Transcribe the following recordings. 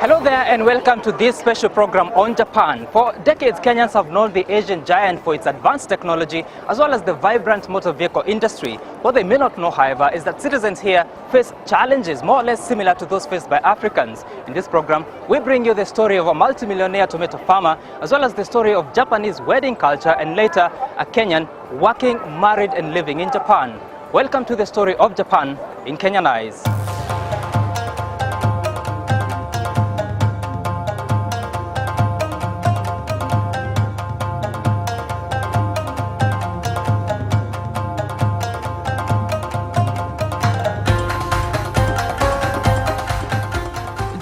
Hello there and welcome to this special program on Japan. For decades, Kenyans have known the Asian giant for its advanced technology as well as the vibrant motor vehicle industry. What they may not know, however, is that citizens here face challenges more or less similar to those faced by Africans. In this program, we bring you the story of a multimillionaire tomato farmer as well as the story of Japanese wedding culture and later a Kenyan working, married and living in Japan. Welcome to the story of Japan in Kenyan eyes.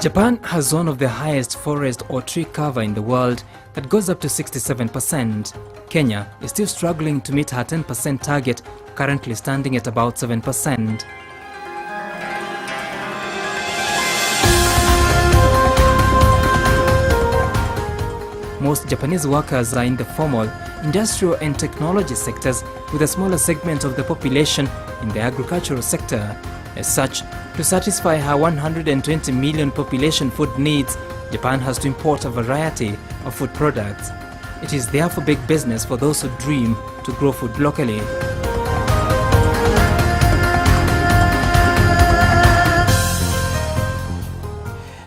Japan has one of the highest forest or tree cover in the world that goes up to 67%. Kenya is still struggling to meet her 10% target, currently standing at about 7%. Most Japanese workers are in the formal, industrial and technology sectors, with a smaller segment of the population in the agricultural sector. As such, to satisfy her 120 million population food needs, Japan has to import a variety of food products. It is therefore big business for those who dream to grow food locally.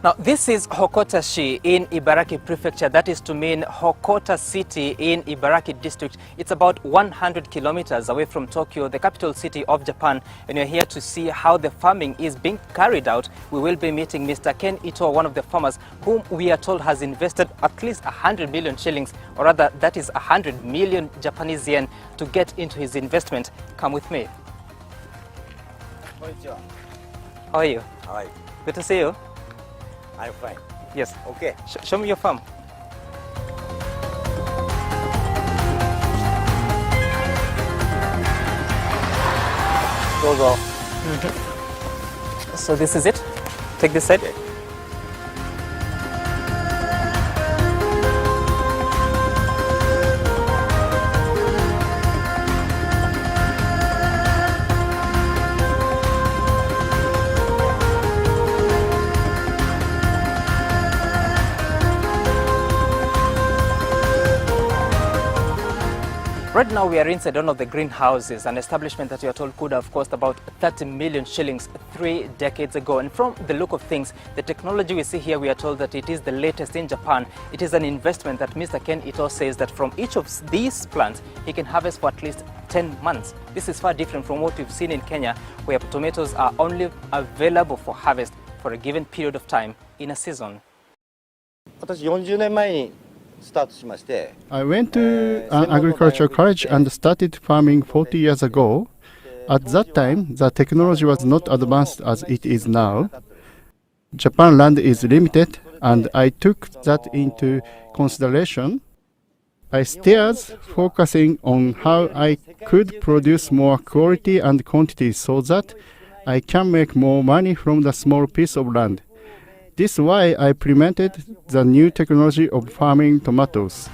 Now, this is Hokotashi in Ibaraki Prefecture. That is to mean Hokota City in Ibaraki District. It's about 100 kilometers away from Tokyo, the capital city of Japan. And you're here to see how the farming is being carried out. We will be meeting Mr. Ken Ito, one of the farmers, whom we are told has invested at least 100 million shillings, or rather, that is 100 million Japanese yen to get into his investment. Come with me. Konnichiwa. How are you? Hi. Good to see you. I'm fine. Yes. Okay. Show me your farm. Dozo. So this is it. Take this side. Okay. Right now we are inside one of the greenhouses, an establishment that you are told could have cost about 30 million shillings 3 decades ago. And from the look of things, the technology we see here, we are told that it is the latest in Japan. It is an investment that Mr. Ken Ito says that from each of these plants, he can harvest for at least 10 months. This is far different from what we've seen in Kenya, where tomatoes are only available for harvest for a given period of time in a season. 私40年前にスタートしまして I went to an agricultural college and started farming 40 years ago. At that time, the technology was not advanced as it is now. Japan land is limited, and I took that into consideration. I started focusing on how I could produce more quality and quantity so that I can make more money from the small piece of land. This is why I implemented the new technology of farming tomatoes.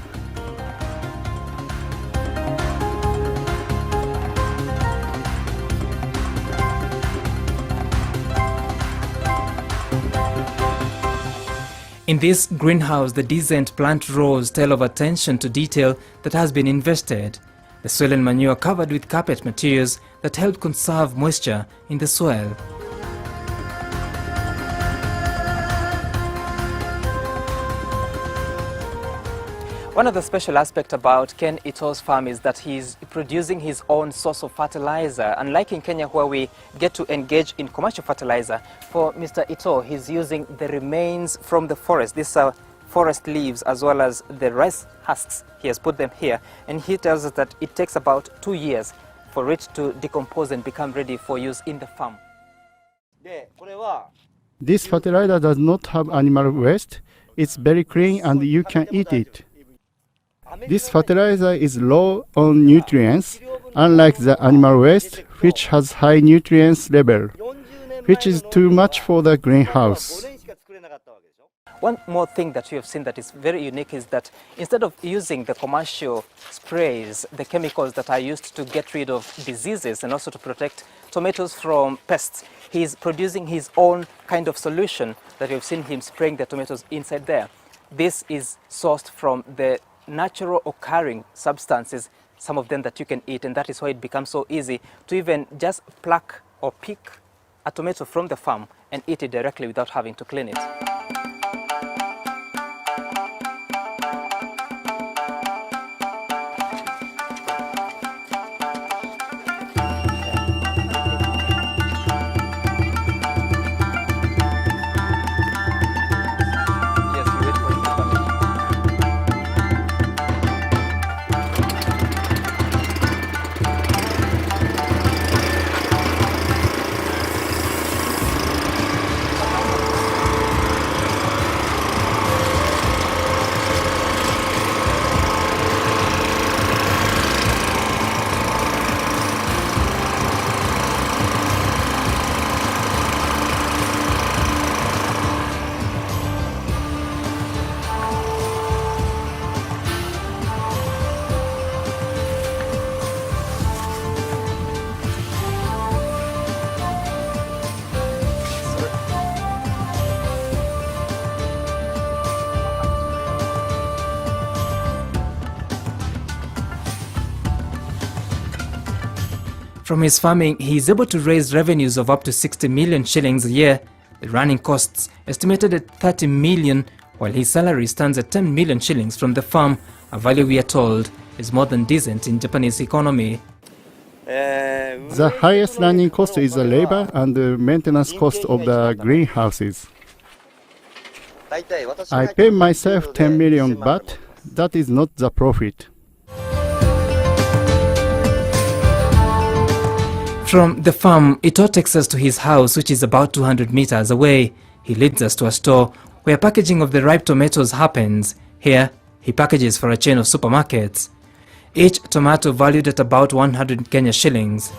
In this greenhouse, the decent plant rows tell of attention to detail that has been invested. The soil and manure covered with carpet materials that help conserve moisture in the soil. One of the special aspects about Ken Ito's farm is that he's producing his own source of fertilizer. Unlike in Kenya where we get to engage in commercial fertilizer, for Mr. Ito, he's using the remains from the forest. These are forest leaves as well as the rice husks. He has put them here, and he tells us that it takes about 2 years for it to decompose and become ready for use in the farm. This fertilizer does not have animal waste. It's very clean and you can eat it. This fertilizer is low on nutrients, unlike the animal waste, which has high nutrients level, which is too much for the greenhouse. one more thing that you have seen that is very unique is that instead of using the commercial sprays, the chemicals that are used to get rid of diseases and also to protect tomatoes from pests, he is producing his own kind of solution that you've seen him spraying the tomatoes inside there. This is sourced from the natural occurring substances, some of them that you can eat, and that is why it becomes so easy to even just pluck or pick a tomato from the farm and eat it directly without having to clean it. Yes, we wait for it to come in. From his farming, he is able to raise revenues of up to 60 million shillings a year, the running costs estimated at 30 million, while his salary stands at 10 million shillings from the farm, a value we are told is more than decent in Japanese economy. The highest running cost is the labor and the maintenance cost of the greenhouses. I pay myself 10 million, but that is not the profit. From the farm, Ito takes us to his house, which is about 200 meters away. He leads us to a store where packaging of the ripe tomatoes happens. Here, he packages for a chain of supermarkets. Each tomato valued at about 100 Kenya shillings.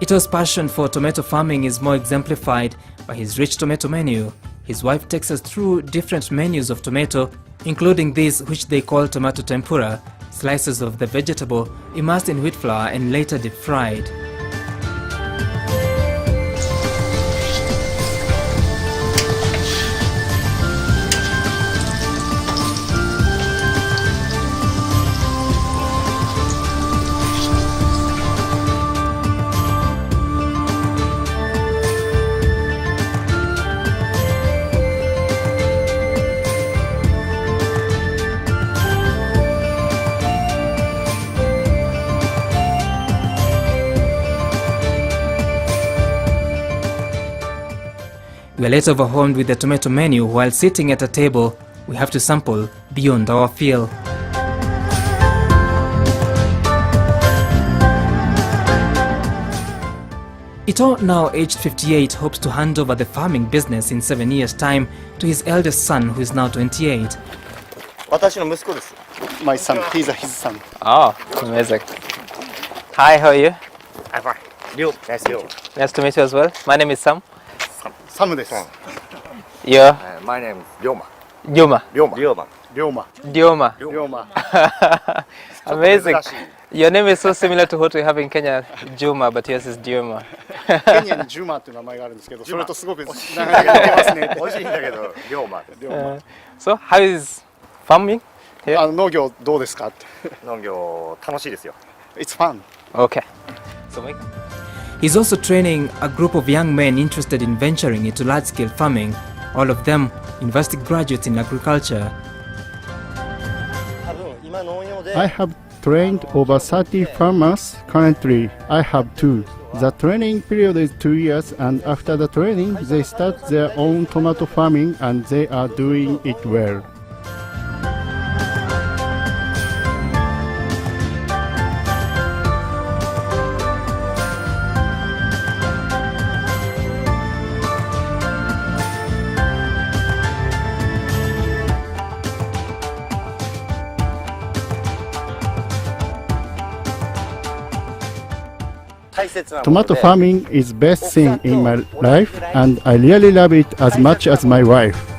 Ito's passion for tomato farming is more exemplified by his rich tomato menu. His wife takes us through different menus of tomato, including these which they call tomato tempura, slices of the vegetable immersed in wheat flour and later deep fried. We are later overwhelmed with the tomato menu. While sitting at a table, we have to sample beyond our fill. Ito, now aged 58, hopes to hand over the farming business in 7 years' time to his eldest son, who is now 28. 私の息子です。 My son, he's his son. Oh, amazing. Hi, how are you? I'm fine. Ryo, nice to meet you. Nice to meet you as well. My name is Sam. Sam です。 You're My name is Ryoma. Yuma. Ryoma. Ryoma. Dioma. Ryoma. Amazing. Your name is so similar to what we have in Kenya, Juma, but yours is Dioma. ケニアにジュマっていう名前があるんですけど、それとすごく長いが似てますね。美味しいんだけど、龍馬。 So, how is farming here? 農業どうですかって。農業楽しいですよ。 It's fun. Okay. So, Mike? He's also training a group of young men interested in venturing into large-scale farming, all of them university graduates in agriculture. 多分今農業で I have trained over 30 farmers. Currently, I have 2. The training period is 2 years, and after the training, they start their own tomato farming, and they are doing it well. Tomato farming is best thing in my life, and I really love it as much as my wife.